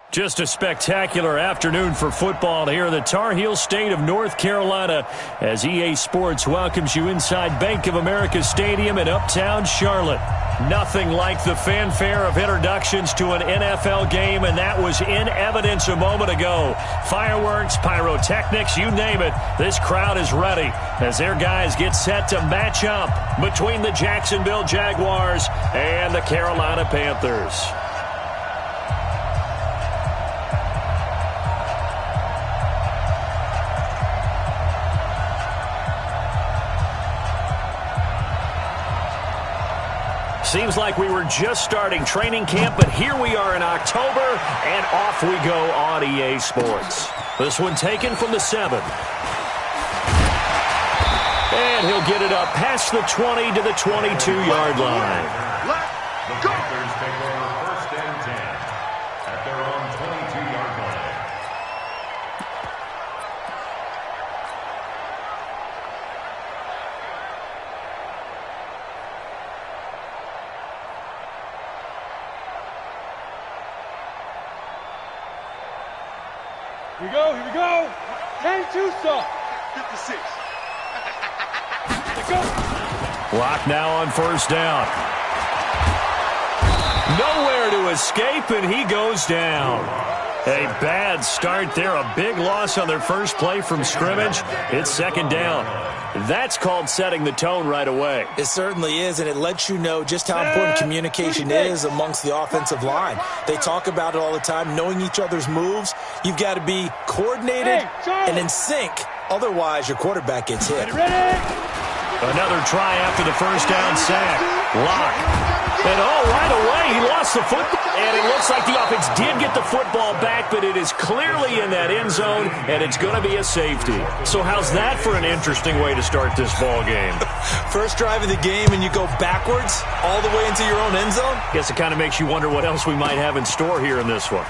Just a spectacular afternoon for football here in the Tar Heel state of North Carolina as EA Sports welcomes you inside Bank of America Stadium in uptown Charlotte. Nothing like the fanfare of introductions to an NFL game, and that was in evidence a moment ago. Fireworks, pyrotechnics, you name it. This crowd is ready as their guys get set to match up between the Jacksonville Jaguars and the Carolina Panthers. Seems like we were just starting training camp, but here we are in October, and off we go on EA Sports. This one taken from the 7. And he'll get it up past the 20 to the 22-yard line. The Panthers take over first and 10 at their own 22-yard line. Here we go. 10-2 stop. 56. Let's go. Clock now on first down. Nowhere to escape, and he goes down. A bad start there. A big loss on their first play from scrimmage. It's second down. That's called setting the tone right away. It certainly is, and it lets you know just how important communication is amongst the offensive line. They talk about it all the time, knowing each other's moves. You've got to be coordinated and in sync. Otherwise, your quarterback gets hit. Another try after the first down sack. Lock. And right away, he lost the football. And it looks like the offense did get the football back, but it is clearly in that end zone, and it's going to be a safety. So how's that for an interesting way to start this ball game? First drive of the game, and you go backwards all the way into your own end zone? Guess it kind of makes you wonder what else we might have in store here in this one.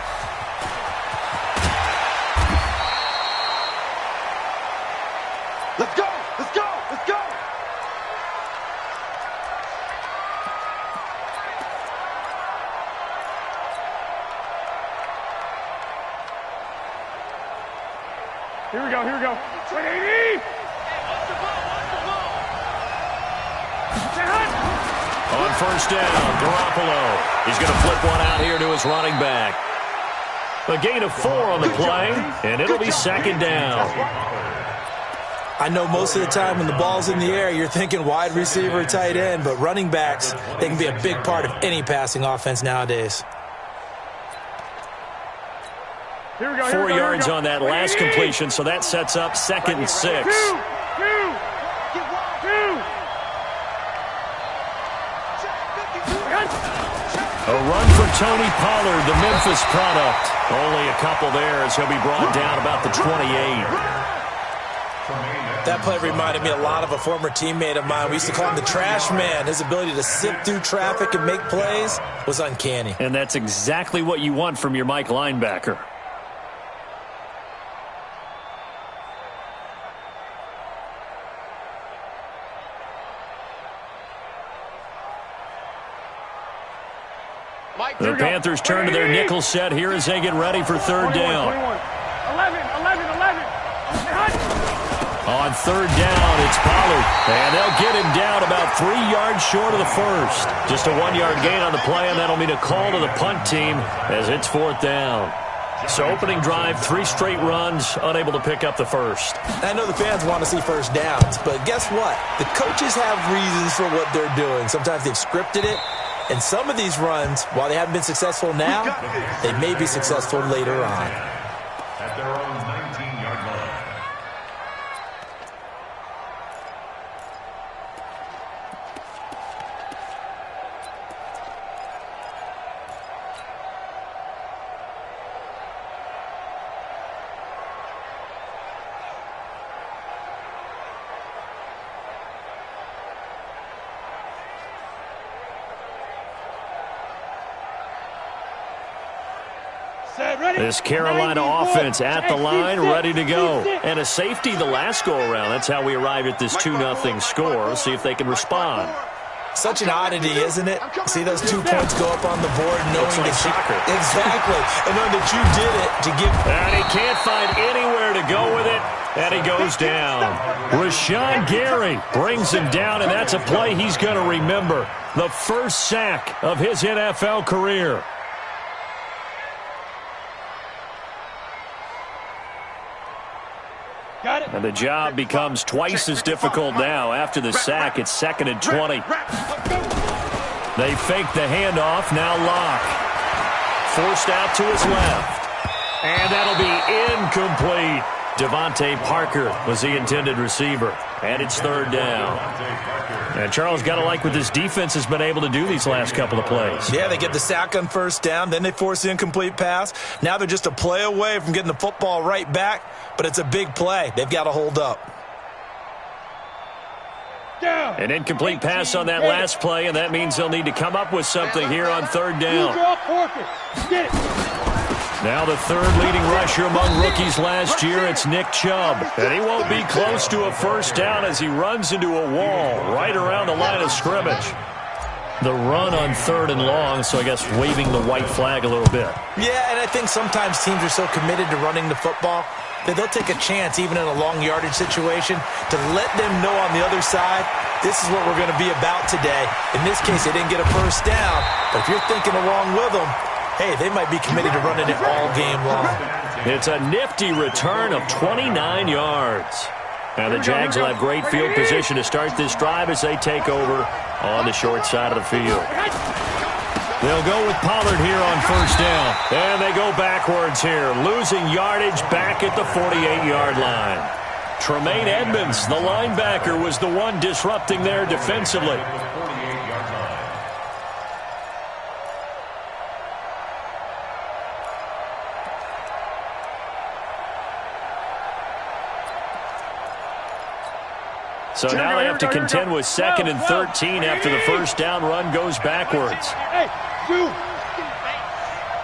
Let's go. Let's go. Let's go. Here we go. 180. On first down, Garoppolo. He's going to flip one out here to his running back. A gain of 4 on the play, and it'll be second down. I know most of the time when the ball's in the air, you're thinking wide receiver, tight end, but running backs, they can be a big part of any passing offense nowadays. 4 yards on that last completion, so that sets up second and 6. A run for Tony Pollard, the Memphis product. Only a couple there as he'll be brought down about the 28. That play reminded me a lot of a former teammate of mine. We used to call him the trash man. His ability to sift through traffic and make plays was uncanny. And that's exactly what you want from your Mike linebacker. The Panthers turn to their nickel set here as they get ready for third down. 11. On third down, it's Pollard. And they'll get him down about 3 yards short of the first. Just a 1-yard gain on the play, and that'll mean a call to the punt team as it's fourth down. So opening drive, 3 straight runs, unable to pick up the first. I know the fans want to see first downs, but guess what? The coaches have reasons for what they're doing. Sometimes they've scripted it. And some of these runs, while they haven't been successful now, they may be successful later on. At their own 19-yard line. This Carolina offense at the line, ready to go. And a safety the last go-around. That's how we arrived at this 2-0 score. We'll see if they can respond. Such an oddity, isn't it? See those 2 points go up on the board knowing like that soccer. Exactly. And knowing that you did it to give. And he can't find anywhere to go with it. And he goes down. Rashawn Gary brings him down, and that's a play he's going to remember. The first sack of his NFL career. Got it. And the job becomes twice as difficult now. After the sack, it's 2nd and 20. They fake the handoff. Now Locke. Forced out to his left. And that'll be incomplete. Devontae Parker was the intended receiver. And it's 3rd down. And Charles, got to like what this defense has been able to do these last couple of plays. Yeah, they get the sack on 1st down. Then they force the incomplete pass. Now they're just a play away from getting the football right back. But it's a big play. They've got to hold up. An incomplete pass on that last play, and that means they'll need to come up with something here on 3rd down. Now the 3rd leading rusher among rookies last year, it's Nick Chubb. And he won't be close to a 1st down as he runs into a wall right around the line of scrimmage. The run on 3rd and long, so I guess waving the white flag a little bit. Yeah, and I think sometimes teams are so committed to running the football that they'll take a chance, even in a long yardage situation, to let them know on the other side, this is what we're going to be about today. In this case, they didn't get a 1st down, but if you're thinking along with them, hey, they might be committed to running it all game long. It's a nifty return of 29 yards. And the Jags will have great field position to start this drive as they take over on the short side of the field. They'll go with Pollard here on 1st down. And they go backwards here, losing yardage back at the 48-yard line. Tremaine Edmonds, the linebacker, was the one disrupting there defensively. So now they have to contend with 2nd and 13 after the 1st down run goes backwards. Hey, dude.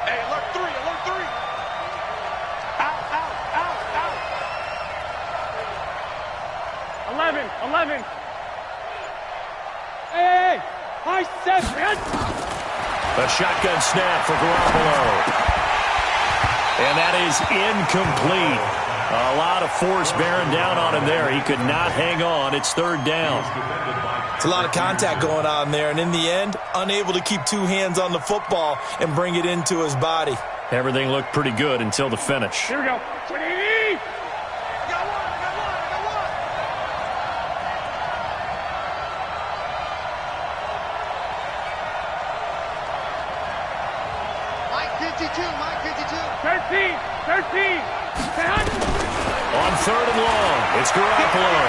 Hey, alert 3, alert 3. Out. 11. Hey, high 7. A shotgun snap for Garoppolo. And that is incomplete. A lot of force bearing down on him there. He could not hang on. It's 3rd down. It's a lot of contact going on there, and in the end, unable to keep 2 hands on the football and bring it into his body. Everything looked pretty good until the finish. Here we go. 20. Mike 52. 13. On 3rd and long, it's Garoppolo.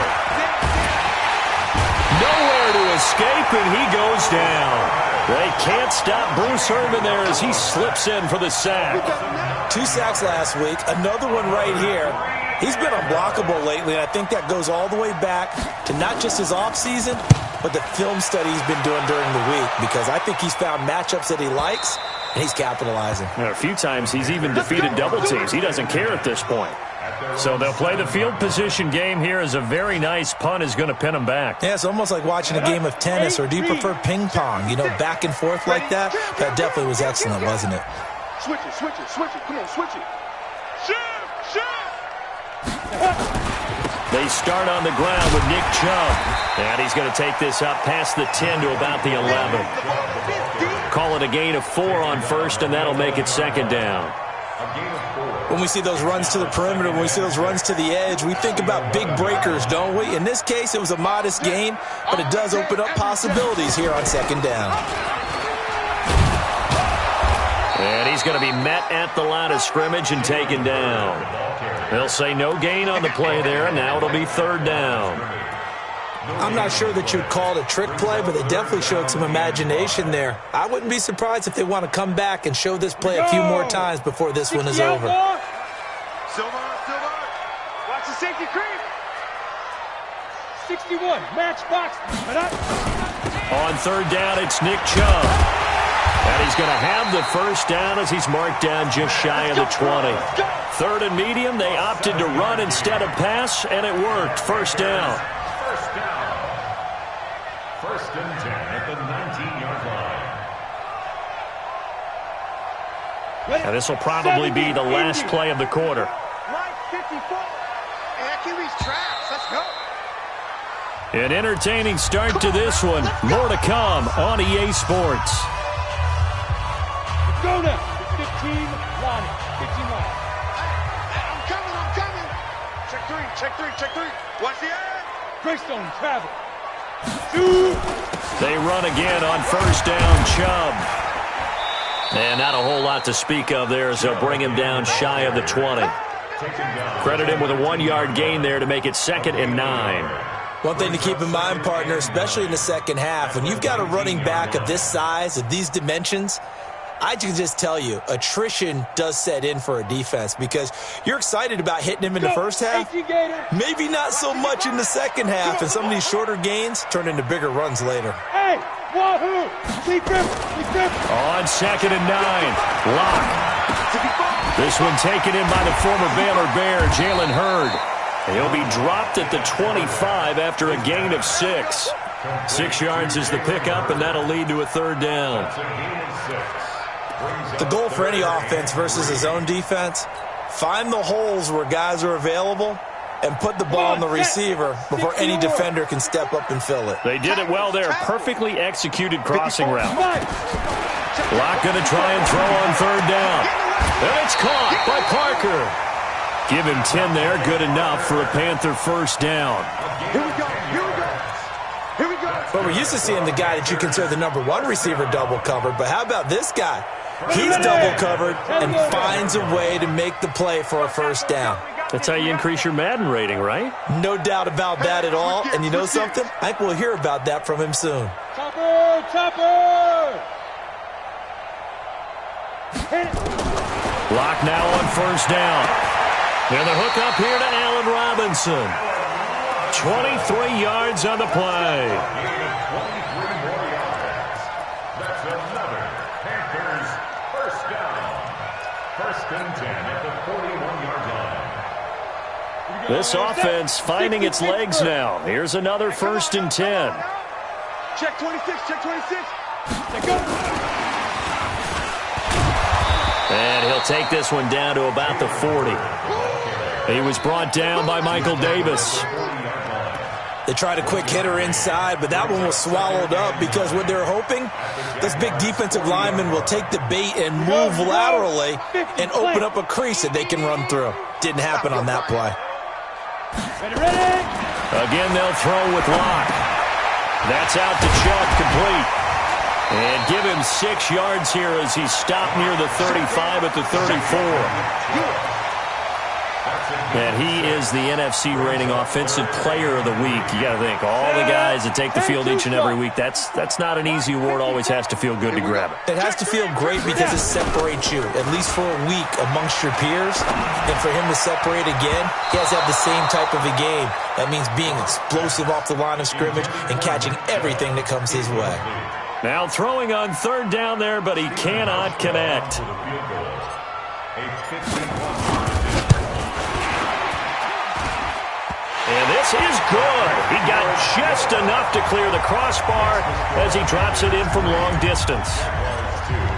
Nowhere to escape, and he goes down. They can't stop Bruce Irvin there as he slips in for the sack. 2 sacks last week, another one right here. He's been unblockable lately, and I think that goes all the way back to not just his offseason, but the film study he's been doing during the week, because I think he's found matchups that he likes, and he's capitalizing. And a few times he's even defeated double teams. He doesn't care at this point. So they'll play the field position game here as a very nice punt is going to pin him back. Yeah, it's almost like watching a game of tennis, or do you prefer ping pong? You know, back and forth like that? That definitely was excellent, wasn't it? Switch it. Come on, switch it. Shoot. They start on the ground with Nick Chubb. And he's going to take this up past the 10 to about the 11. Call it a gain of 4 on 1st, and that'll make it 2nd down. When we see those runs to the perimeter, when we see those runs to the edge, we think about big breakers, don't we? In this case, it was a modest gain, but it does open up possibilities here on 2nd down. And he's going to be met at the line of scrimmage and taken down. They'll say no gain on the play there, and now it'll be 3rd down. I'm not sure that you'd call it a trick play, but they definitely showed some imagination there. I wouldn't be surprised if they want to come back and show this play a few more times before this one is over. Silver. Watch the safety creep. 61, matchbox. On 3rd down, it's Nick Chubb. And he's going to have the 1st down as he's marked down just shy of the 20. 3rd and medium, they opted to run instead of pass, and it worked. 1st down. 1st and 10 at the And this will probably be the last play of the quarter. An entertaining start to this one. More to come on EA Sports. Go now. 15 line. 15 line. I'm coming. Check three. Watch the end. Greystone travel. Shoot. They run again on first down, Chubb. And not a whole lot to speak of there as they'll bring him down shy of the 20. Credit him with a 1-yard gain there to make it 2nd and 9. One thing to keep in mind, partner, especially in the second half, when you've got a running back of this size, of these dimensions, I can just tell you, attrition does set in for a defense because you're excited about hitting him in the first half. Maybe not so much in the second half, and some of these shorter gains turn into bigger runs later. Hey, wahoo! On 2nd and 9, Locke. This one taken in by the former Baylor Bear, Jalen Hurd. He'll be dropped at the 25 after a gain of 6. 6 yards is the pickup, and that'll lead to a 3rd down. The goal for any offense versus his own defense, find the holes where guys are available and put the ball on the receiver before any defender can step up and fill it. They did it well there. Perfectly executed crossing route. Locke going to try and throw on 3rd down. And it's caught by Parker. Give him 10 there. Good enough for a Panther 1st down. Here we go. But we're used to seeing the guy that you consider the number 1 receiver double covered. But how about this guy? He's double covered and finds a way to make the play for a 1st down. That's how you increase your Madden rating, right? No doubt about that at all. And you know something? I think we'll hear about that from him soon. Chopper! Locke now on 1st down. And the hook up here to Allen Robinson. 23 yards on the play. That's another Panthers 1st down. 1st and 10 at the 41-yard line. This offense finding its legs now. Here's another 1st and 10. Check 26. And he'll take this one down to about the 40. He was brought down by Michael Davis. They tried a quick hitter inside, but that one was swallowed up because what they're hoping, those big defensive linemen will take the bait and move laterally and open up a crease that they can run through. Didn't happen on that play. Again, they'll throw with Locke. That's out to Chubb, complete. And give him 6 yards here as he's stopped near the 35 at the 34. And he is the NFC rating offensive player of the week. You got to think, all the guys that take the field each and every week, that's not an easy award. Always has to feel good to grab it. It has to feel great because it separates you, at least for a week, amongst your peers. And for him to separate again, he has to have the same type of a game. That means being explosive off the line of scrimmage and catching everything that comes his way. Now throwing on 3rd down there, but he cannot connect. And this is good. He got just enough to clear the crossbar as he drops it in from long distance.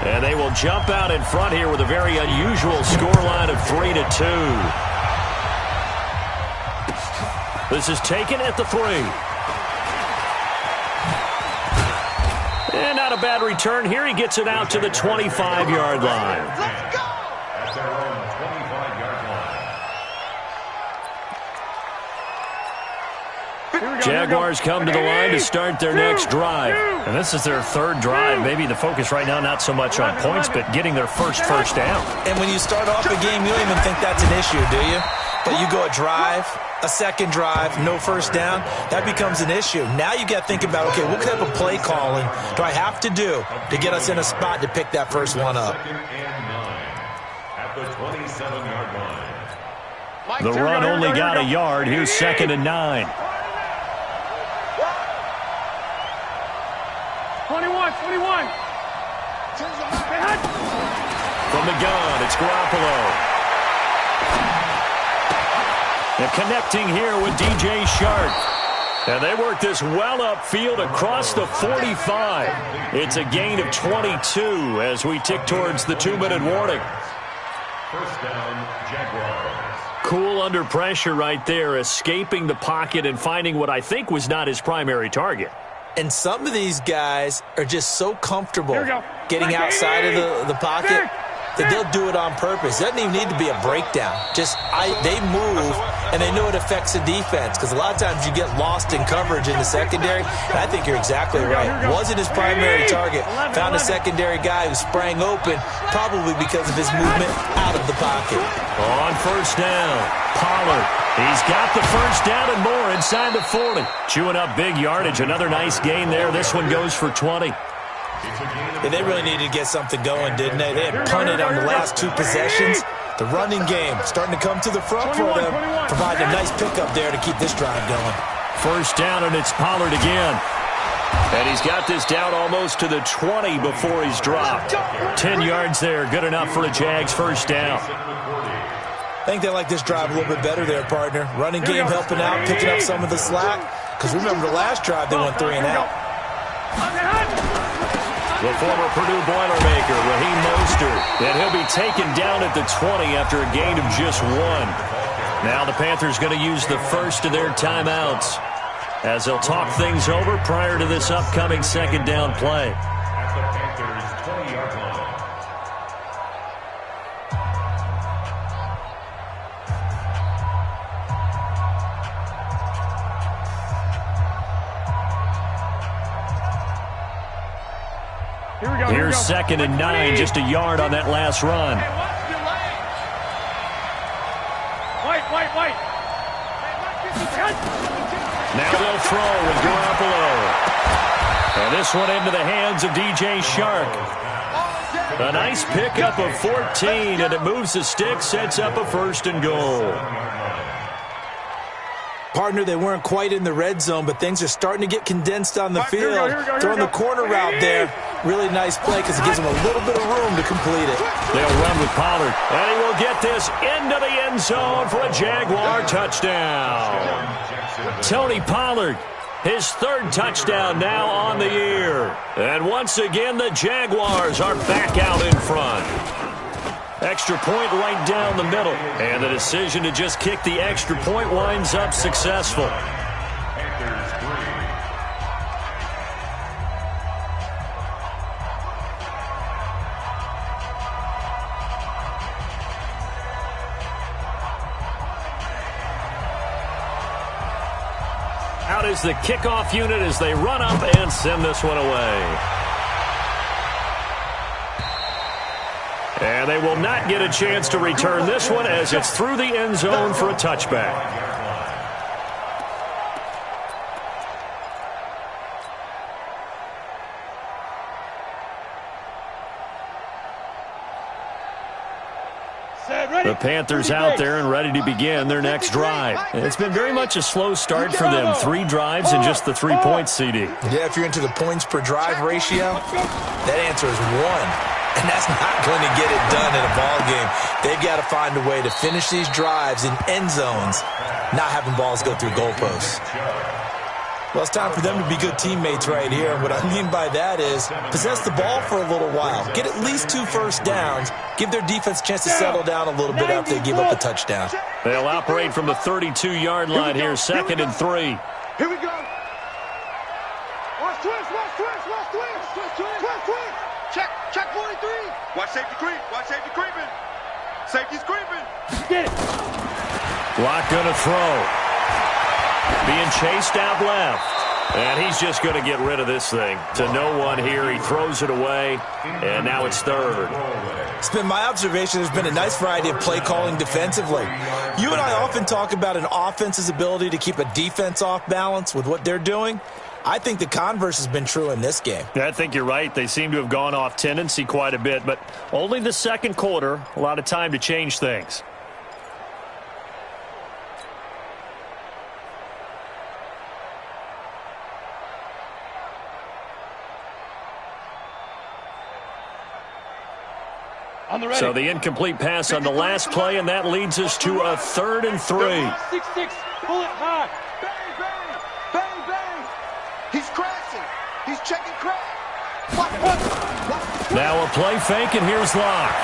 And they will jump out in front here with a very unusual scoreline of 3-2. This is taken at the 3. And not a bad return here. He gets it out to the 25-yard line. Let's go! At their own 25-yard line. Jaguars come to the line to start their next drive. And this is their 3rd drive. Maybe the focus right now not so much on points, but getting their first down. And when you start off a game, you don't even think that's an issue, do you? But you go a drive, a 2nd drive, no 1st down, that becomes an issue. Now you got to think about, okay, what type of play calling do I have to do to get us in a spot to pick that first one up? 2nd and 9 at the 27-yard line. The run only got a yard. Here's 2nd and 9. 21. From the gun, it's Garoppolo. And connecting here with DJ Sharp. And they work this well upfield across the 45. It's a gain of 22 as we tick towards the 2-minute warning. First down, Jaguars. Cool under pressure right there, escaping the pocket and finding what I think was not his primary target. And some of these guys are just so comfortable getting outside of the pocket that they'll do it on purpose. It doesn't even need to be a breakdown. They move, and they know it affects the defense, because a lot of times you get lost in coverage in the secondary, and I think you're exactly right. Wasn't his primary target. Found a secondary guy who sprang open, probably because of his movement out of the pocket. On first down, Pollard. He's got the first down and more inside the 40. Chewing up big yardage. Another nice gain there. This one goes for 20. Yeah, they really needed to get something going, didn't they? They had punted on the last 2 possessions. The running game starting to come to the front for them, providing a nice pickup there to keep this drive going. First down, and it's Pollard again. And he's got this down almost to the 20 before he's dropped. 10 yards there, good enough for a Jags first down. I think they like this drive a little bit better there, partner. Running game helping out, picking up some of the slack. Because remember the last drive, they went 3 and out. The former Purdue Boilermaker, Raheem Mostert, and he'll be taken down at the 20 after a gain of just 1. Now the Panthers going to use the first of their timeouts as they'll talk things over prior to this upcoming second down play. At the Panthers' 20-yard line. Here's 2nd and 9, just a yard on that last run. Now they'll throw with Garoppolo. And this one into the hands of DJ Shark. A nice pickup of 14, and it moves the stick, sets up a 1st and goal. Partner, they weren't quite in the red zone, but things are starting to get condensed on the field. Throwing the corner route there. Really nice play because it gives them a little bit of room to complete it. They'll run with Pollard, and he will get this into the end zone for a Jaguar touchdown. Tony Pollard, his 3rd touchdown now on the year. And once again, the Jaguars are back out in front. Extra point right down the middle. And the decision to just kick the extra point winds up successful. Out is the kickoff unit as they run up and send this one away. And they will not get a chance to return this one as it's through the end zone for a touchback. The Panthers out there and ready to begin their next drive. It's been very much a slow start for them. 3 drives and just the 3 points, CD. Yeah, if you're into the points per drive ratio, that answer is 1. And that's not going to get it done in a ball game. They've got to find a way to finish these drives in end zones, not having balls go through goalposts. Well, it's time for them to be good teammates right here. And what I mean by that is possess the ball for a little while. Get at least 2 first downs. Give their defense a chance to settle down a little bit after they give up a touchdown. They'll operate from the 32-yard line here, 2nd and 3. Here we go. Watch twist, watch twist, watch twist. Twist. Check 43. Watch safety creep. Watch safety creeping. Safety's creeping. Get it. Block gonna throw. Being chased out left. And he's just going to get rid of this thing. To no one here. He throws it away. And now it's 3rd. It's been my observation there's been a nice variety of play calling defensively. You and I often talk about an offense's ability to keep a defense off balance with what they're doing. I think the converse has been true in this game. I think you're right. They seem to have gone off tendency quite a bit, but only the 2nd quarter. A lot of time to change things. So the incomplete pass on the last play, and that leads us to a 3rd and 3. 6-6. Pull it high. Bang, bang. Bang, He's checking crack. Now a play fake, and here's Locke.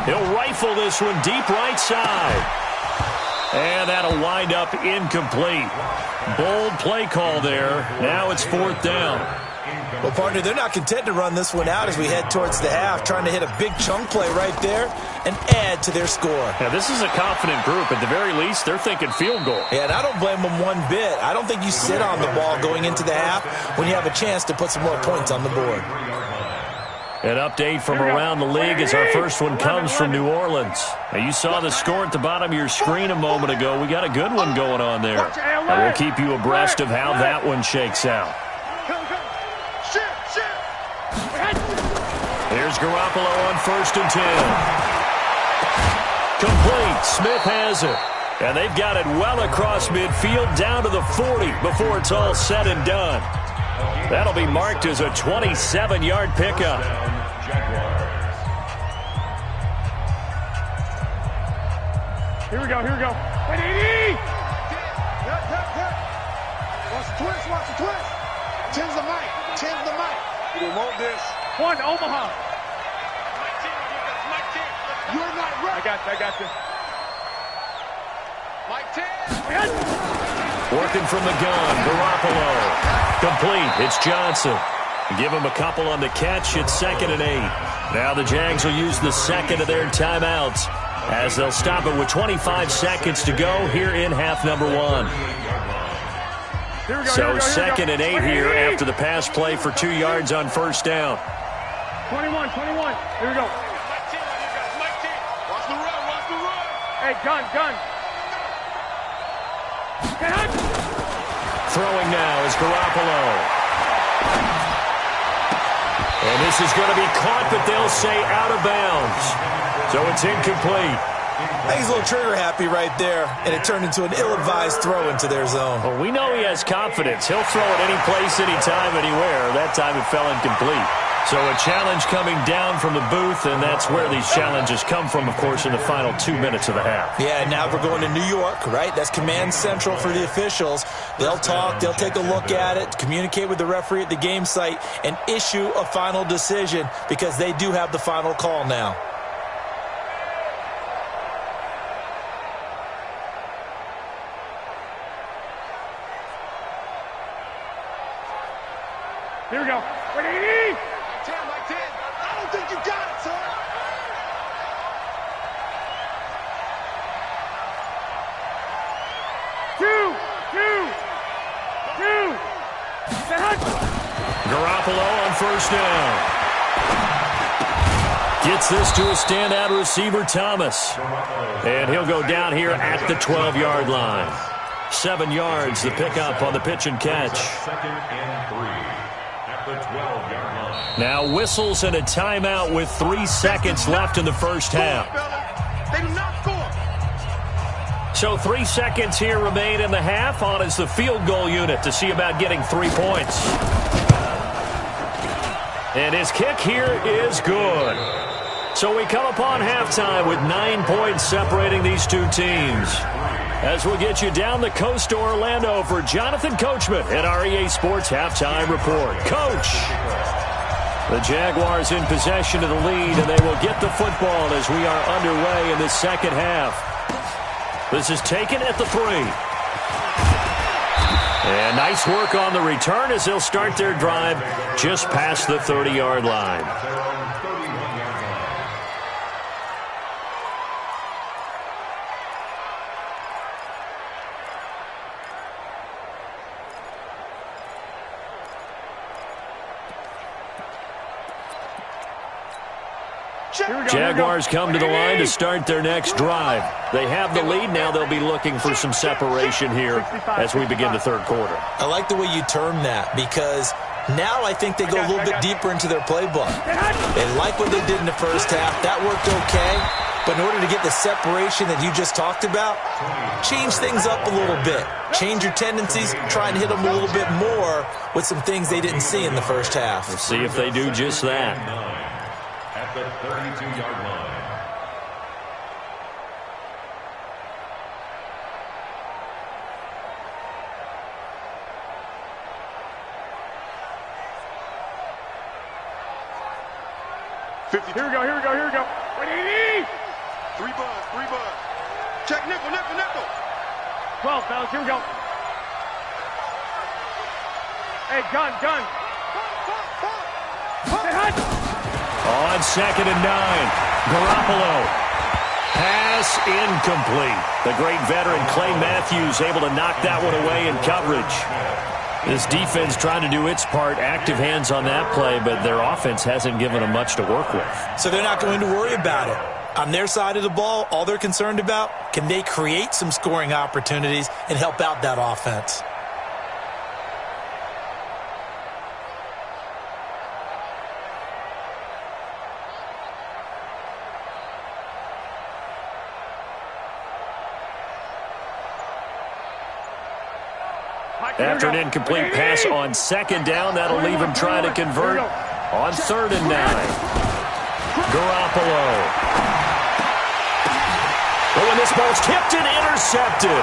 He'll rifle this one deep right side. And that'll wind up incomplete. Bold play call there. Now it's 4th down. Well, partner, they're not content to run this one out as we head towards the half, trying to hit a big chunk play right there and add to their score. Now, this is a confident group. At the very least, they're thinking field goal. Yeah, and I don't blame them one bit. I don't think you sit on the ball going into the half when you have a chance to put some more points on the board. An update from around the league as our first one comes from New Orleans. Now, you saw the score at the bottom of your screen a moment ago. We got a good one going on there. And we'll keep you abreast of how that one shakes out. Here's Garoppolo on 1st and 10. Complete. Smith has it. And they've got it well across midfield down to the 40 before it's all said and done. That'll be marked as a 27-yard pickup. Here we go. Wait, 80! Watch the twist. 10's the mic. We want this. 1, Omaha. You're not ready. I got this. Mike 10. Working from the gun, Garoppolo. Complete. It's Johnson. Give him a couple on the catch. It's 2nd and 8. Now the Jags will use the second of their timeouts as they'll stop it with 25 seconds to go here in half number 1. So 2nd and 8 here after the pass play for 2 yards on 1st down. 21. Here we go. Watch the run. Hey, gun. Throwing now is Garoppolo. And this is going to be caught, but they'll say out of bounds. So it's incomplete. I think he's a little trigger happy right there, and it turned into an ill-advised throw into their zone. Well, we know he has confidence. He'll throw it any place, anytime, anywhere. That time it fell incomplete. So a challenge coming down from the booth, and that's where these challenges come from, of course, in the final 2 minutes of the half. Yeah, now we're going to New York, right? That's command central for the officials. They'll talk, they'll take a look at it, communicate with the referee at the game site, and issue a final decision because they do have the final call now. Here we go. Wait, 80! Mike 10. I don't think you got it, sir. Two. Garoppolo on 1st down. Gets this to a standout receiver, Thomas. And he'll go down here at the 12-yard line. 7 yards, the pickup on the pitch and catch. 2nd and 3 at the 12-yard line. Now whistles and a timeout with 3 seconds left in the first half. They do not score. So 3 seconds here remain in the half. On is the field goal unit to see about getting 3 points. And his kick here is good. So we come upon halftime with 9 points separating these two teams. As we'll get you down the coast to Orlando for Jonathan Coachman at our EA Sports Halftime Report. Coach! The Jaguars in possession of the lead, and they will get the football as we are underway in the second half. This is taken at the 3. And nice work on the return as they'll start their drive just past the 30-yard line. Jaguars come to the line to start their next drive. They have the lead. Now they'll be looking for some separation here as we begin the third quarter. I like the way you term that because now I think they go a little bit deeper into their playbook. They like what they did in the first half. That worked okay. But in order to get the separation that you just talked about, change things up a little bit. Change your tendencies. Try and hit them a little bit more with some things they didn't see in the first half. We'll see if they do just that. At the 32-yard line. 50. Here we go. 180. 3 buzz. Check nickel. 12, fellas, here we go. Hey, gun. On 2nd and 9, Garoppolo. Pass incomplete. The great veteran Clay Matthews able to knock that one away in coverage. This defense trying to do its part, active hands on that play, but their offense hasn't given them much to work with. So they're not going to worry about it. On their side of the ball, all they're concerned about, can they create some scoring opportunities and help out that offense? After an incomplete pass on 2nd down, that'll leave him trying to convert on 3rd and 9. Garoppolo. But when this ball's tipped and intercepted,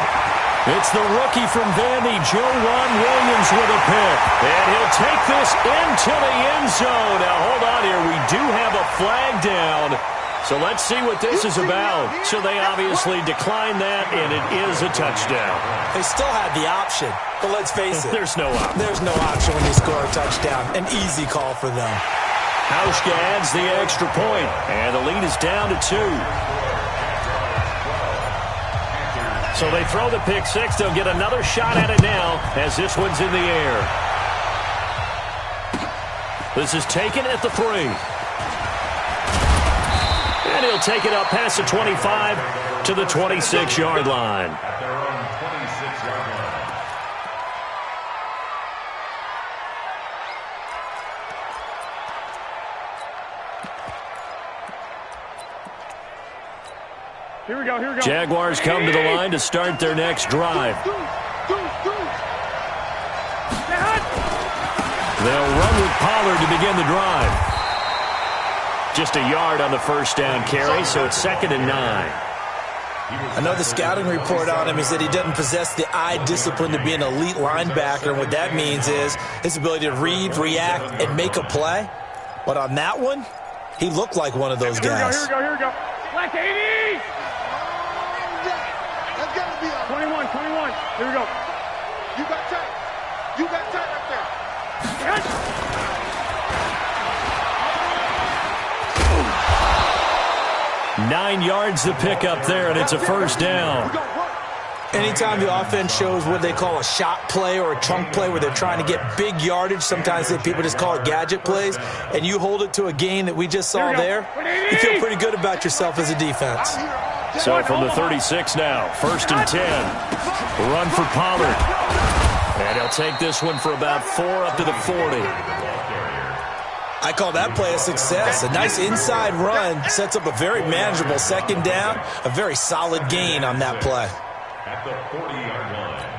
it's the rookie from Vandy, Joejuan Williams, with a pick. And he'll take this into the end zone. Now, hold on here. We do have a flag down. So let's see what this is about. So they obviously declined that, and it is a touchdown. They still had the option, but let's face it. There's no option. There's no option when they score a touchdown. An easy call for them. Hauschka adds the extra point, and the lead is down to 2. So they throw the pick six. They'll get another shot at it now as this one's in the air. This is taken at the 3. And he'll take it up past the 25 to the 26-yard line. At their own 26-yard line. Here we go. Jaguars come to the line to start their next drive. They'll run with Pollard to begin the drive. Just a yard on the first down carry, so it's 2nd and 9. I know the scouting report on him is that he doesn't possess the eye discipline to be an elite linebacker, and what that means is his ability to read, react, and make a play. But on that one, he looked like one of those guys. Here we go. Black 80! That's got to be a 21. Here we go. You got tight up there. Yes. 9 yards to pick up there, and it's a first down. Anytime the offense shows what they call a shot play or a chunk play where they're trying to get big yardage, sometimes people just call it gadget plays, and you hold it to a gain that we just saw there, you feel pretty good about yourself as a defense. So from the 36 now, 1st and 10. Run for Pollard. And he'll take this one for about 4 up to the 40. I call that play a success. A nice inside run sets up a very manageable 2nd down, a very solid gain on that play. At the 40-yard line.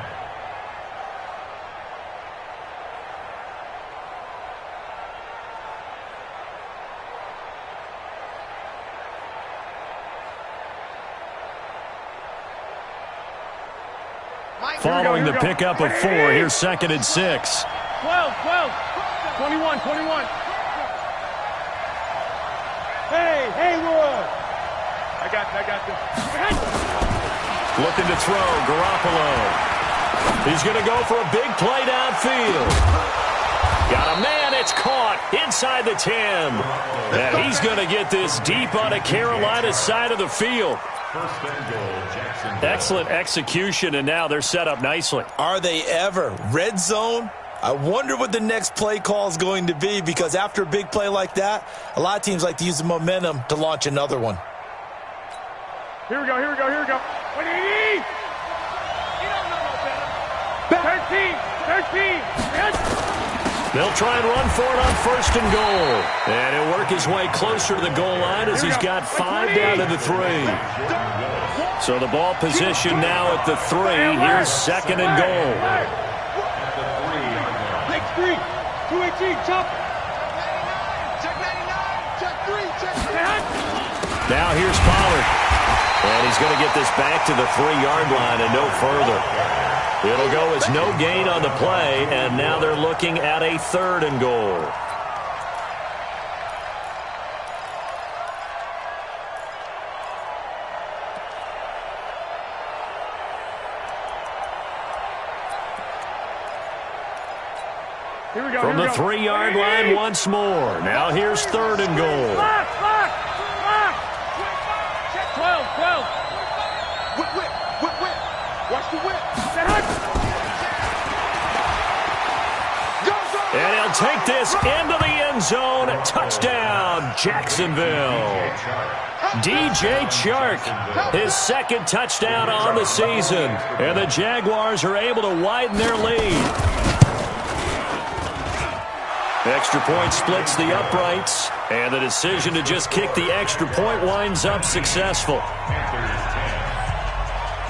Following the pickup of 4, here's 2nd and 6. 12. 21. Hey, Haywood. I got this. Looking to throw, Garoppolo. He's going to go for a big play downfield. Got a man, it's caught inside the 10. And he's going to get this deep on a Carolina side of the field. First and goal, Jacksonville. Excellent execution, and now they're set up nicely. Are they ever? Red zone? I wonder what the next play call is going to be, because after a big play like that, a lot of teams like to use the momentum to launch another one. Here we go. 180! You don't know no better. 13! Yes! They'll try and run for it on 1st and goal. And he'll work his way closer to the goal line as he's got 5 down to the 3. So the ball position now at the 3. Here's 2nd and goal. 3, 218, chop. Check 99, check 3, check 3. Now here's Pollard. And he's going to get this back to the 3-yard line and no further. It'll go as no gain on the play, and now they're looking at a 3rd and goal. From the 3-yard line once more. Now here's 3rd and goal. 12. Whip. Watch the whip. And he'll take this into the end zone. Touchdown, Jacksonville. DJ Chark, his 2nd touchdown on the season. And the Jaguars are able to widen their lead. Extra point splits the uprights. And the decision to just kick the extra point winds up successful.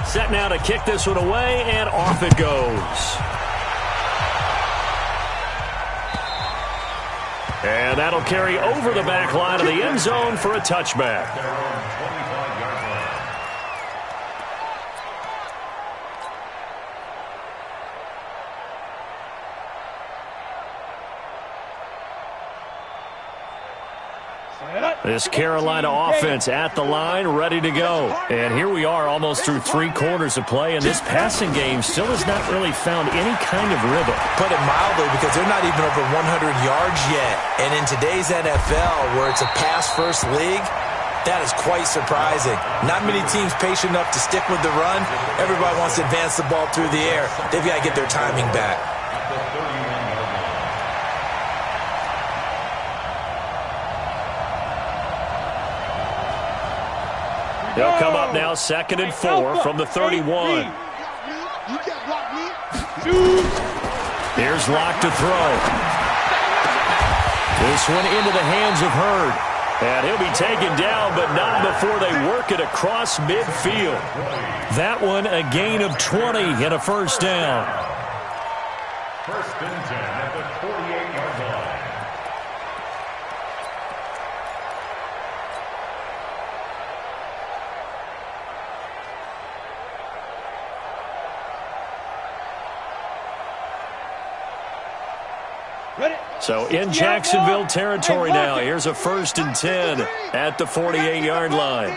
Set now to kick this one away, and off it goes. And that'll carry over the back line of the end zone for a touchback. This Carolina offense at the line, ready to go. And here we are almost through 3 quarters of play, and this passing game still has not really found any kind of rhythm. Put it mildly, because they're not even over 100 yards yet. And in today's NFL, where it's a pass-first league, that is quite surprising. Not many teams patient enough to stick with the run. Everybody wants to advance the ball through the air. They've got to get their timing back. They'll come up now 2nd and 4 from the 31. Here's Locke to throw. This one into the hands of Hurd. And he'll be taken down, but not before they work it across midfield. That one a gain of 20 and a first down. 1st and 10 at the 48-yard line. So in Jacksonville territory now. Here's a 1st and 10 at the 48-yard line.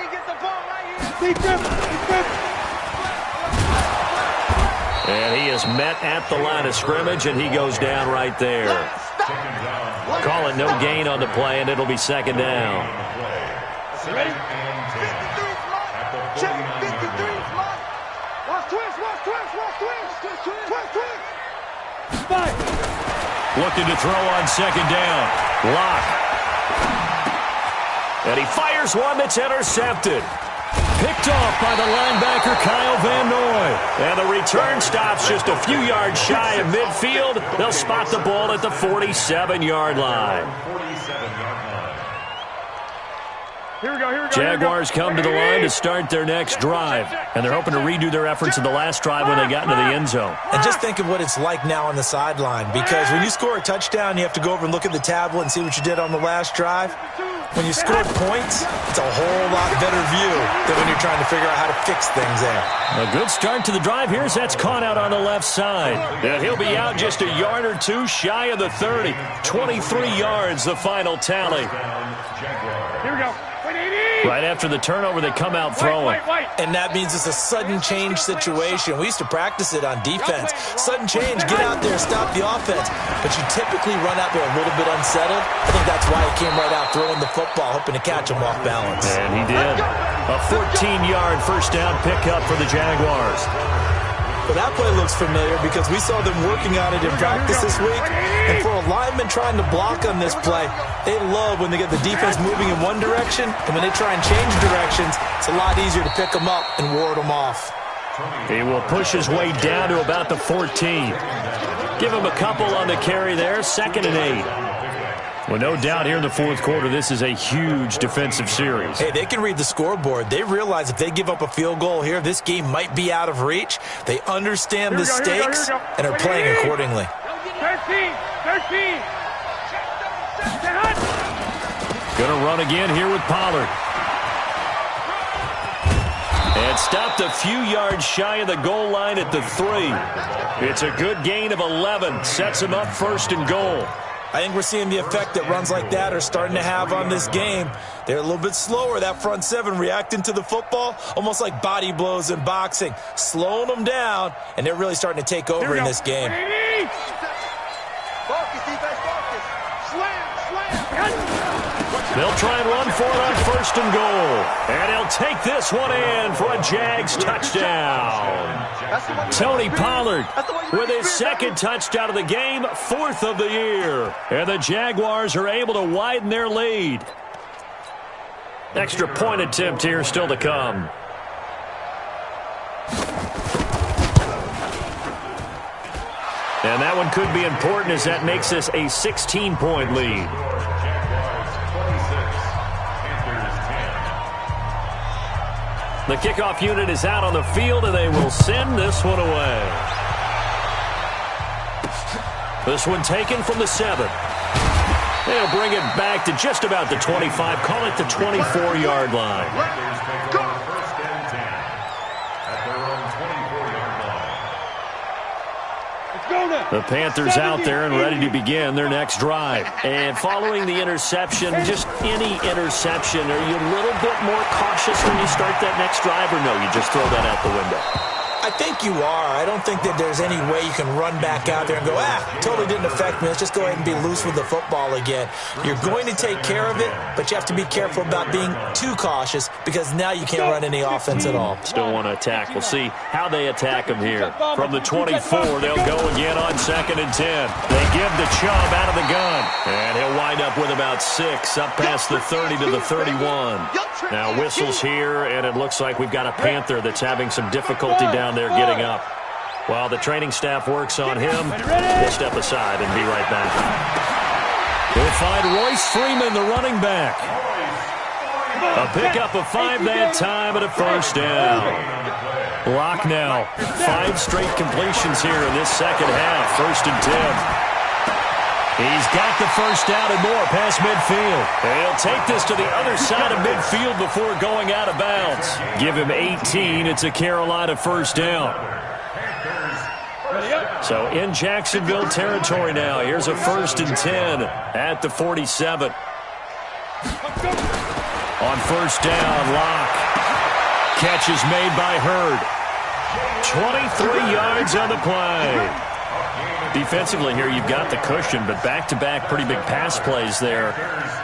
And he is met at the line of scrimmage, and he goes down right there. Call it no gain on the play, and it'll be 2nd down. Ready? 53 Check 53 Watch twist. Looking to throw on 2nd down. Locke. And he fires one that's intercepted. Picked off by the linebacker Kyle Van Noy. And the return stops just a few yards shy of midfield. They'll spot the ball at the 47-yard line. Here we go. Jaguars come to the line to start their next drive. And they're hoping to redo their efforts in the last drive when they got into the end zone. And just think of what it's like now on the sideline. Because when you score a touchdown, you have to go over and look at the tablet and see what you did on the last drive. When you scored points, it's a whole lot better view than when you're trying to figure out how to fix things there. A good start to the drive. Here's that's caught out on the left side. And he'll be out just a yard or two shy of the 30. 23 yards, the final tally. Here we go. Right after the turnover, they come out throwing. And that means it's a sudden change situation. We used to practice it on defense. Sudden change, get out there, stop the offense. But you typically run out there a little bit unsettled. I think that's why he came right out throwing the football, hoping to catch him off balance. And he did. A 14-yard first down pickup for the Jaguars. Well, that play looks familiar because we saw them working on it in practice this week. And for a lineman trying to block on this play, they love when they get the defense moving in one direction. And when they try and change directions, it's a lot easier to pick them up and ward them off. He will push his way down to about the 14. Give him a couple on the carry there. 2nd and 8. Well, no doubt here in the 4th quarter, this is a huge defensive series. Hey, they can read the scoreboard. They realize if they give up a field goal here, this game might be out of reach. They understand the stakes and are playing accordingly. 13. Going to run again here with Pollard. And stopped a few yards shy of the goal line at the 3. It's a good gain of 11. Sets him up 1st and goal. I think we're seeing the effect that runs like that are starting to have on this game. They're a little bit slower, that front 7, reacting to the football, almost like body blows in boxing, slowing them down, and they're really starting to take over in this game. Focus They'll try and run for it on 1st and goal. And he'll take this one in for a Jags touchdown. Tony Pollard with his 2nd touchdown of the game, 4th of the year. And the Jaguars are able to widen their lead. Extra point attempt here still to come. And that one could be important as that makes this a 16-point lead. The kickoff unit is out on the field, and they will send this one away. This one taken from the 7. They'll bring it back to just about the 25. Call it the 24-yard line. The Panthers out there and ready to begin their next drive. And following the interception, just any interception, are you a little bit more cautious when you start that next drive, or no, you just throw that out the window? I think you are. I don't think that there's any way you can run back out there and go, totally didn't affect me. Let's just go ahead and be loose with the football again. You're going to take care of it, but you have to be careful about being too cautious because now you can't run any offense at all. Still want to attack. We'll see how they attack them here. From the 24, they'll go again on 2nd and 10. They give the Chubb out of the gun, and he'll wind up with about 6 up past the 30 to the 31. Now whistles here, and it looks like we've got a Panther that's having some difficulty down there getting up. While the training staff works on him, we'll step aside and be right back. We'll find Royce Freeman, the running back. A pickup of 5 that time and a 1st down. Lock now. 5 straight completions here in this 2nd half. 1st and 10. He's got the 1st down and more past midfield. And he'll take this to the other side of midfield before going out of bounds. Give him 18. It's a Carolina 1st down. So in Jacksonville territory now. Here's a 1st and 10 at the 47. On 1st down, Locke. Catch is made by Hurd. 23 yards on the play. Defensively here, you've got the cushion, but back-to-back pretty big pass plays there.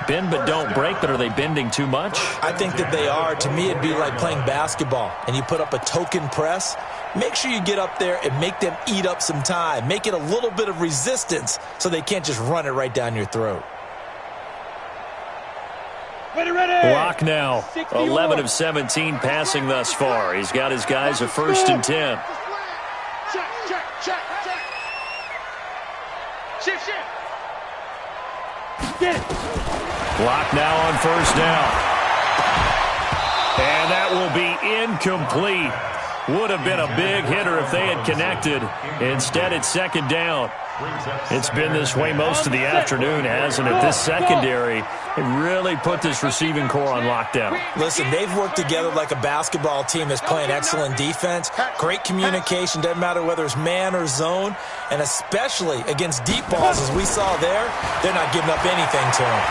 Bend but don't break, but are they bending too much? I think that they are. To me, it'd be like playing basketball, and you put up a token press. Make sure you get up there and make them eat up some time. Make it a little bit of resistance so they can't just run it right down your throat. Block now. 11 of 17 passing thus far. He's got his guys a 1st and 10. Block now on 1st down. And that will be incomplete. Would have been a big hitter if they had connected. Instead, it's 2nd down. It's been this way most of the afternoon, hasn't it? This secondary, it really put this receiving core on lockdown. Listen, they've worked together like a basketball team that's playing excellent defense. Great communication, doesn't matter whether it's man or zone. And especially against deep balls, as we saw there, they're not giving up anything to them.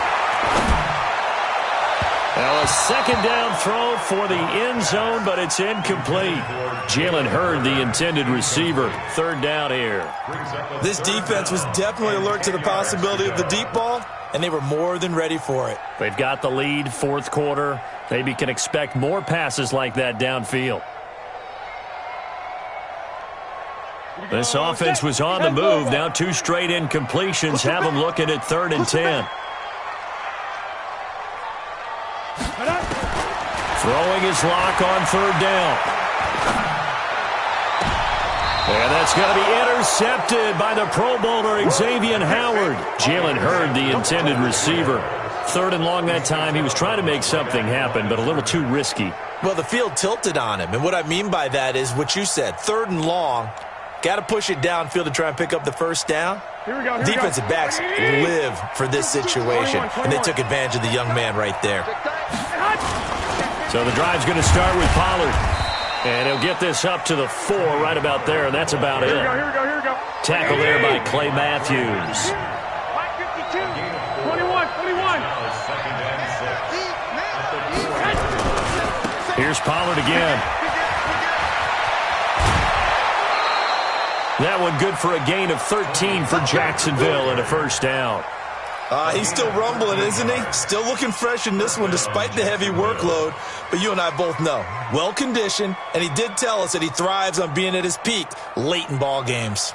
Now a 2nd down throw for the end zone, but it's incomplete. Jalen Hurd, the intended receiver. 3rd down here. This defense was definitely alert to the possibility of the deep ball, and they were more than ready for it. They've got the lead, 4th quarter. Maybe can expect more passes like that downfield. This offense was on the move. Now 2 straight incompletions have them looking at 3rd and 10. Throwing his Lock on 3rd down. And that's going to be intercepted by the Pro Bowler Xavier Howard. Jalen Hurd, the intended receiver. 3rd and long that time. He was trying to make something happen, but a little too risky. Well, the field tilted on him. And what I mean by that is what you said. 3rd and long. Got to push it downfield to try and pick up the 1st down. Defensive backs live for this situation, and they took advantage of the young man right there. So the drive's going to start with Pollard. And he'll get this up to the 4 right about there, and that's about it. Here we go. Tackle there by Clay Matthews. 21. Here's Pollard again. That one good for a gain of 13 for Jacksonville and a 1st down. He's still rumbling, isn't he? Still looking fresh in this one despite the heavy workload. But you and I both know, well-conditioned, and he did tell us that he thrives on being at his peak late in ball games.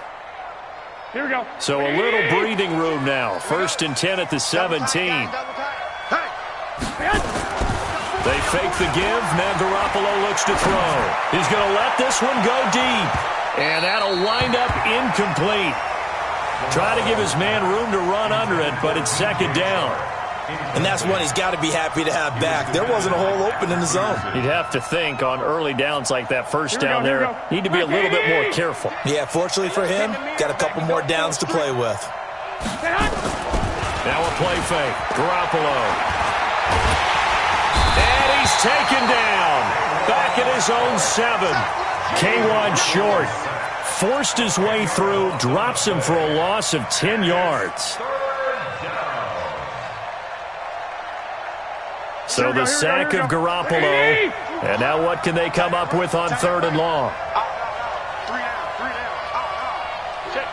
Here we go. So a little breathing room now. 1st and 10 at the 17. They fake the give. Now Garoppolo looks to throw. He's going to let this one go deep. And that'll wind up incomplete. Try to give his man room to run under it, but it's 2nd down. And that's one he's got to be happy to have back. There wasn't a hole open in the zone. You'd have to think on early downs like that, 1st down there, need to be a little bit more careful. Yeah, fortunately for him, got a couple more downs to play with. Now a play fake. Garoppolo. And he's taken down. Back at his own 7. K1 short. Forced his way through, drops him for a loss of 10 yards. So the sack of Garoppolo. And now what can they come up with on 3rd and long? 3 down. Check.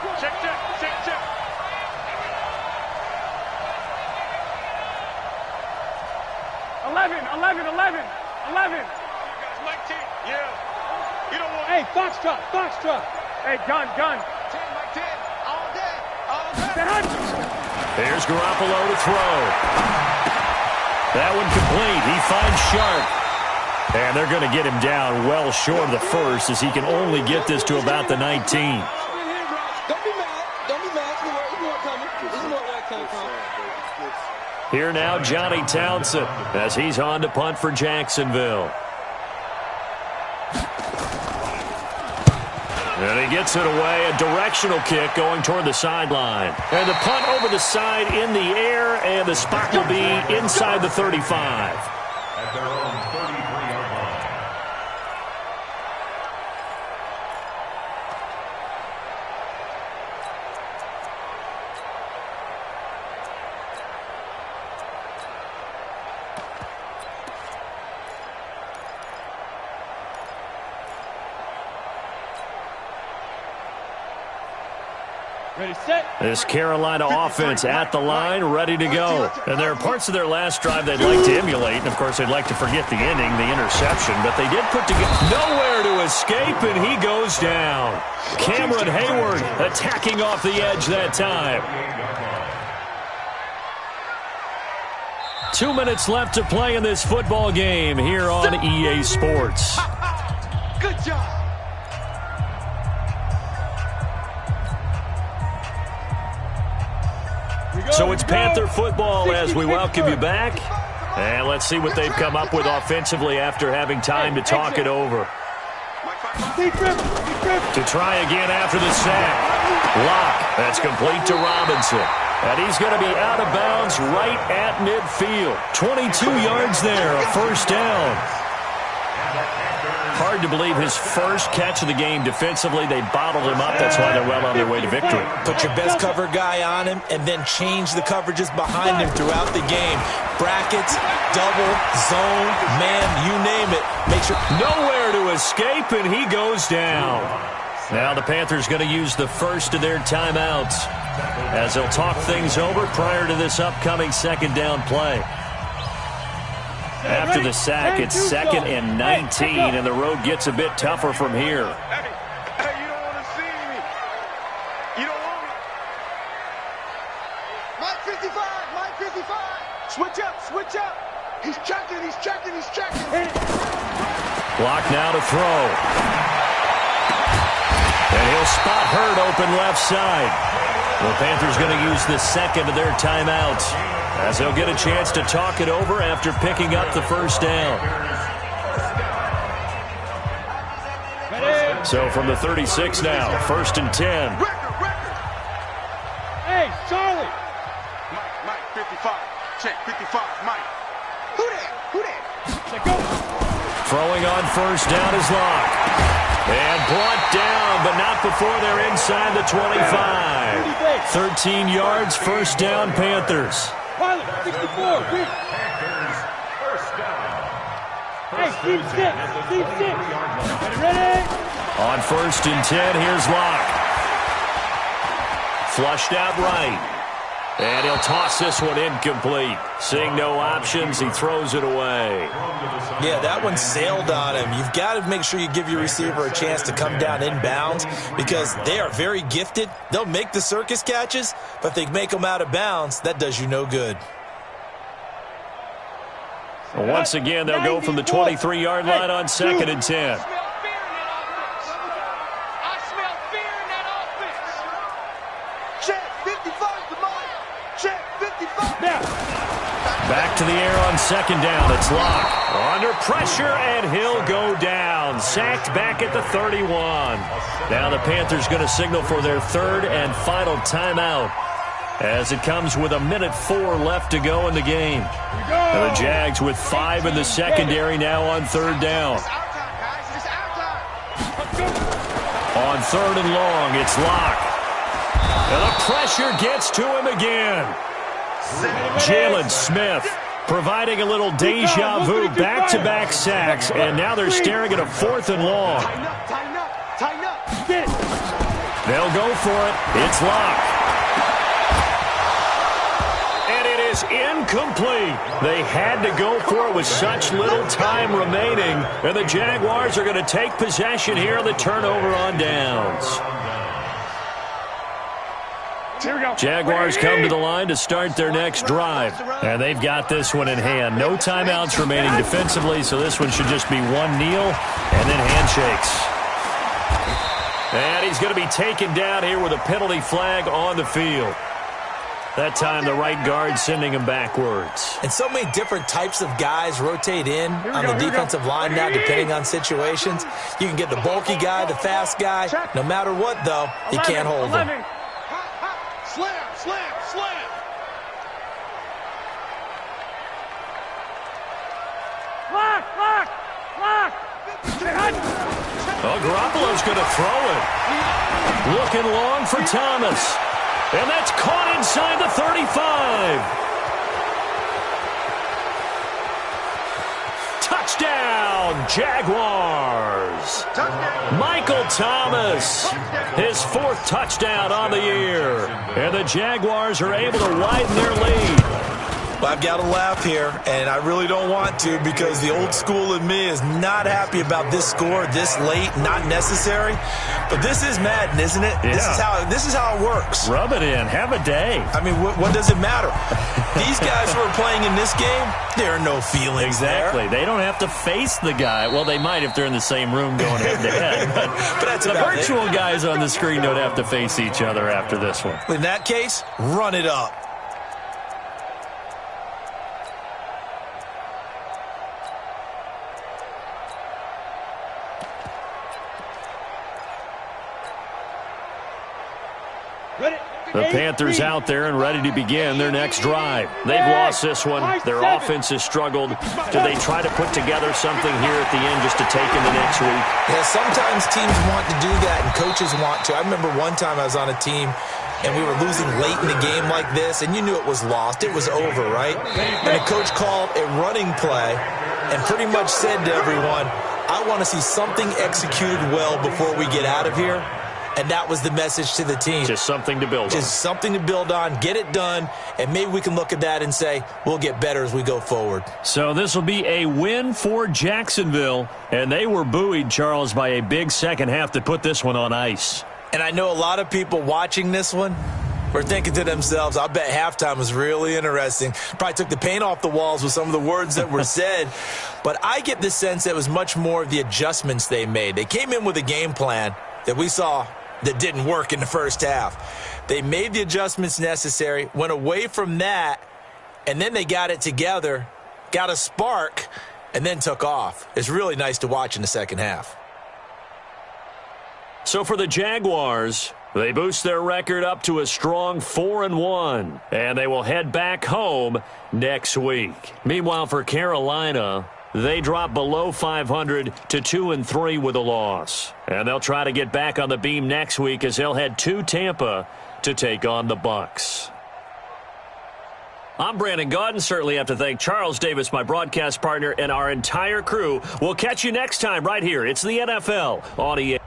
11. Mike 10. Yeah. You don't want. Hey, Foxtrot. Hey, gun. 10, Mike 10. All day. Here's Garoppolo to throw. That one complete. He finds Sharp. And they're going to get him down well short of the 1st as he can only get this to about the 19. Don't be mad. There's more coming. There's more where that came from. Here now, Johnny Townsend as he's on to punt for Jacksonville. And he gets it away, a directional kick going toward the sideline. And the punt over the side in the air, and the spot will be inside the 35. At their own 33-yard line. Ready, set. This Carolina offense at the line, ready to go. And there are parts of their last drive they'd like to emulate. And, of course, they'd like to forget the ending, the interception. But they did put together nowhere to escape, and he goes down. Cameron Hayward attacking off the edge that time. 2 minutes left to play in this football game here on EA Sports. Good job. So it's Panther football as we welcome you back. And let's see what they've come up with offensively after having time to talk it over. To try again after the sack. Lock. That's complete to Robinson. And he's going to be out of bounds right at midfield. 22 yards there, a 1st down. Hard to believe his first catch of the game defensively. They bottled him up. That's why they're well on their way to victory. Put your best cover guy on him and then change the coverages behind him throughout the game. Brackets, double, zone, man, you name it. Make sure. Nowhere to escape, and he goes down. Now the Panthers going to use the first of their timeouts as they'll talk things over prior to this upcoming 2nd down play. After the sack, it's 2nd and 19, and the road gets a bit tougher from here. Hey, you don't want to see me. You don't want me. Mike 55. Switch up. He's checking. Block now to throw. And he'll spot Hurd open left side. The Panthers going to use the 2nd of their timeouts as they'll get a chance to talk it over after picking up the 1st down. So from the 36 now, 1st and 10. Hey, Charlie. Mike 55. Check 55. Mike. Who that? Let go. Throwing on 1st down is Lock. And brought down, but not before they're inside the 25. 13 yards, 1st down, Panthers. Pilot, 64, quick. Panthers, 1st down. Hey, deep six. Ready? On 1st and 10, here's Lock. Flushed out right. And he'll toss this one incomplete. Seeing no options, he throws it away. Yeah, that one sailed on him. You've got to make sure you give your receiver a chance to come down inbounds because they are very gifted. They'll make the circus catches, but if they make them out of bounds, that does you no good. Once again, they'll go from the 23-yard line on 2nd and 10. Back to the air on 2nd down. It's Locke. Under pressure, and he'll go down. Sacked back at the 31. Now the Panthers going to signal for their 3rd and final timeout as it comes with 1:04 left to go in the game. And the Jags with 5 in the secondary now on 3rd down. On 3rd and long, it's Locke. And the pressure gets to him again. Jalen Smith providing a little deja vu, back-to-back sacks, and now they're staring at a 4th and long. They'll go for it. It's Locke. And it is incomplete. They had to go for it with such little time remaining, and the Jaguars are going to take possession here on the turnover on downs. Jaguars come to the line to start their next drive. And they've got this one in hand. No timeouts remaining defensively, so this one should just be one kneel and then handshakes. And he's going to be taken down here with a penalty flag on the field. That time the right guard sending him backwards. And so many different types of guys rotate in on the defensive line now depending on situations. You can get the bulky guy, the fast guy. No matter what, though, you can't hold him. Slam, slam, slam. Lock, lock, lock. Oh, Garoppolo's going to throw it. Looking long for Thomas. And that's caught inside the 35. Touchdown, Jaguars. Michael Thomas, his 4th touchdown on the year. And the Jaguars are able to widen their lead. Well, I've got to laugh here, and I really don't want to because the old school in me is not happy about this score this late, not necessary. But this is Madden, isn't it? Yeah. This is how it works. Rub it in. Have a day. I mean, what does it matter? These guys who are playing in this game, there are no feelings Exactly. there. They don't have to face the guy. Well, they might if they're in the same room going head-to-head. But that's the about virtual guys on the screen don't have to face each other after this one. In that case, run it up. The Panthers out there and ready to begin their next drive. They've lost this one. Their offense has struggled. Do they try to put together something here at the end just to take into next week? Yeah, sometimes teams want to do that and coaches want to. I remember one time I was on a team and we were losing late in the game like this, and you knew it was lost. It was over, right? And the coach called a running play and pretty much said to everyone, I want to see something executed well before we get out of here. And that was the message to the team. Just something to build on. Just something to build on, get it done, and maybe we can look at that and say, we'll get better as we go forward. So this will be a win for Jacksonville, and they were buoyed, Charles, by a big second half to put this one on ice. And I know a lot of people watching this one were thinking to themselves, I bet halftime was really interesting. Probably took the paint off the walls with some of the words that were said. But I get the sense that it was much more of the adjustments they made. They came in with a game plan that we saw that didn't work in the first half. They made the adjustments necessary, went away from that, and then they got it together, got a spark, and then took off. It's really nice to watch in the second half. So for the Jaguars, they boost their record up to a strong 4-1, and they will head back home next week. Meanwhile, for Carolina, they drop below 500 to 2-3 with a loss. And they'll try to get back on the beam next week as they'll head to Tampa to take on the Bucs. I'm Brandon Gaudin. Certainly have to thank Charles Davis, my broadcast partner, and our entire crew. We'll catch you next time right here. It's the NFL on EA.